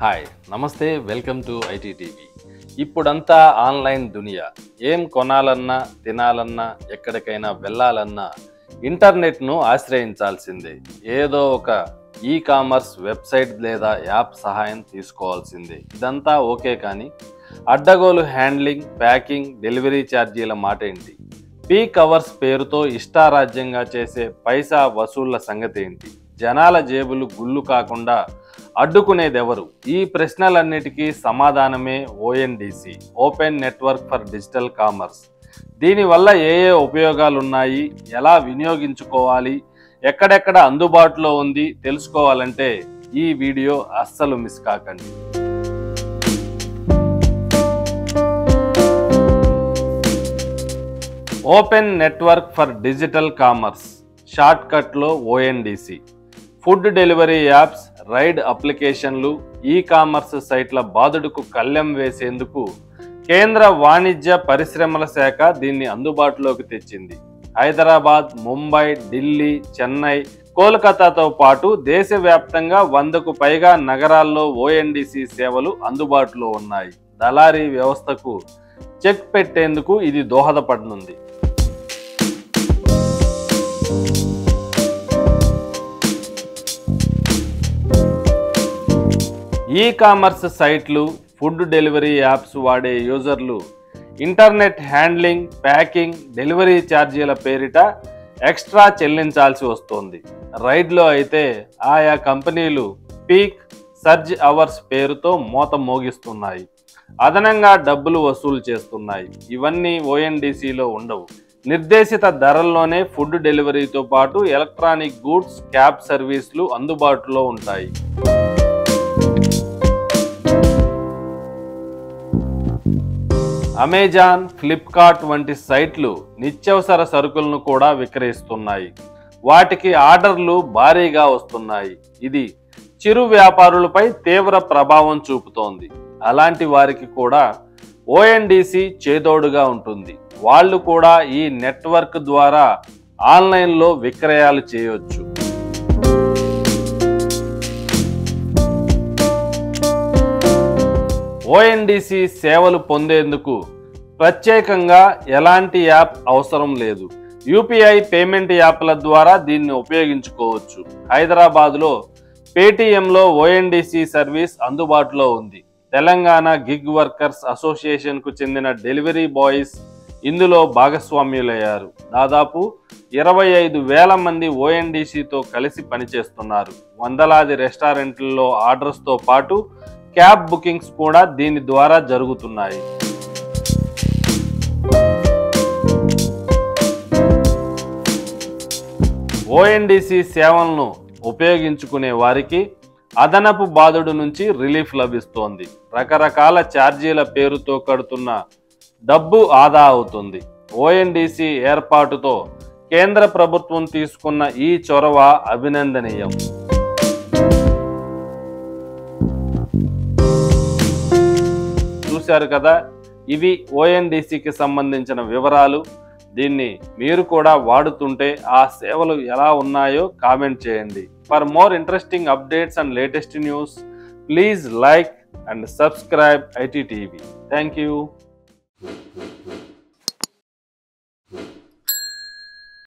Hi నమస్తే welcome to IT TV. ఇప్పుడంతా online దునియా. ఏం కొనాలన్నా తినాలన్నా ఎక్కడికైనా వెళ్ళాలన్నా ఇంటర్నెట్ను ఆశ్రయించాల్సిందే. ఏదో ఒక కామర్స్ వెబ్సైట్ లేదా యాప్ సహాయం తీసుకోవాల్సిందే. ఇదంతా ఓకే, కానీ అడ్డగోలు హ్యాండ్లింగ్, ప్యాకింగ్, డెలివరీ ఛార్జీల మాట ఏంటి? పీక్ అవర్స్ పేరుతో ఇష్టారాజ్యంగా చేసే పైసా వసూళ్ల సంగతి ఏంటి? జనాల జేబులు గుళ్ళు కాకుండా అడ్డుకునేదెవరు? ఈ ప్రశ్నలన్నిటికీ సమాధానమే ONDC, open network for digital commerce. దీనివల్ల ఏ ఉపయోగాలున్నాయి, ఎలా వినియోగించుకోవాలి, ఎక్కడెక్కడ అందుబాటులో ఉంది తెలుసుకోవాలంటే ఈ వీడియో అస్సలు మిస్ కాకండి. Open network for digital commerce, షార్ట్కట్లో ONDC. Food delivery apps, ride అప్లికేషన్లు, కామర్స్ సైట్ల బాదుడుకు కళ్ళెం వేసేందుకు కేంద్ర వాణిజ్య పరిశ్రమల శాఖ దీన్ని అందుబాటులోకి తెచ్చింది. హైదరాబాద్, ముంబై, ఢిల్లీ, చెన్నై, కోల్కతాతో పాటు దేశవ్యాప్తంగా 100కు పైగా నగరాల్లో ఓఎన్డీసీ సేవలు అందుబాటులో ఉన్నాయి. దళారీ వ్యవస్థకు చెక్ పెట్టేందుకు ఇది దోహదపడనుంది. కామర్స్ సైట్లు, ఫుడ్ డెలివరీ యాప్స్ వాడే యూజర్లు ఇంటర్నెట్ హ్యాండ్లింగ్, ప్యాకింగ్, డెలివరీ ఛార్జీల పేరిట ఎక్స్ట్రా చెల్లించాల్సి వస్తోంది. రైడ్లో అయితే ఆయా కంపెనీలు పీక్, సర్జ్ అవర్స్ పేరుతో మోత మోగిస్తున్నాయి, అదనంగా డబ్బులు వసూలు చేస్తున్నాయి. ఇవన్నీ ఓఎన్డీసీలో ఉండవు. నిర్దేశిత ధరల్లోనే ఫుడ్ డెలివరీతో పాటు ఎలక్ట్రానిక్ గూడ్స్, క్యాబ్ సర్వీసులు అందుబాటులో ఉంటాయి. అమెజాన్, ఫ్లిప్కార్ట్ వంటి సైట్లు నిత్యవసర సరుకులను కూడా విక్రయిస్తున్నాయి. వాటికి ఆర్డర్లు భారీగా వస్తున్నాయి. ఇది చిరు వ్యాపారులపై తీవ్ర ప్రభావం చూపుతోంది. అలాంటి వారికి కూడా ఓఎన్డీసీ చేదోడుగా ఉంటుంది. వాళ్ళు కూడా ఈ నెట్వర్క్ ద్వారా ఆన్లైన్లో విక్రయాలు చేయొచ్చు. ఓఎన్డీసీ సేవలు పొందేందుకు ప్రత్యేకంగా ఎలాంటి యాప్ అవసరం లేదు. యూపీఐ పేమెంట్ యాప్ల ద్వారా దీన్ని ఉపయోగించుకోవచ్చు. హైదరాబాద్లో పేటీఎంలో ఓఎన్డీసీ సర్వీస్ అందుబాటులో ఉంది. తెలంగాణ గిగ్ వర్కర్స్ అసోసియేషన్కు చెందిన డెలివరీ బాయ్స్ ఇందులో భాగస్వామ్యులయ్యారు. దాదాపు 25,000 మంది ఓఎన్డీసీతో కలిసి పనిచేస్తున్నారు. వందలాది రెస్టారెంట్లలో ఆర్డర్స్తో పాటు క్యాబ్ బుకింగ్స్ కూడా దీని ద్వారా జరుగుతున్నాయి. ఓఎన్డీసీ సేవలను ఉపయోగించుకునే వారికి అదనపు బాధుడు నుంచి రిలీఫ్ లభిస్తోంది. రకరకాల ఛార్జీల పేరుతో కడుతున్న డబ్బు ఆదా అవుతుంది. ఓఎన్డీసీ ఏర్పాటుతో కేంద్ర ప్రభుత్వం తీసుకున్న ఈ చొరవ అభినందనీయం. చూశారు కదా, ఇవి ఓఎన్డీసీకి సంబంధించిన వివరాలు. దీన్ని మీరు కూడా వాడుతుంటే ఆ సేవలు ఎలా ఉన్నాయో కామెంట్ చేయండి. For more interesting updates and latest news, please like and subscribe IT TV. Thank you.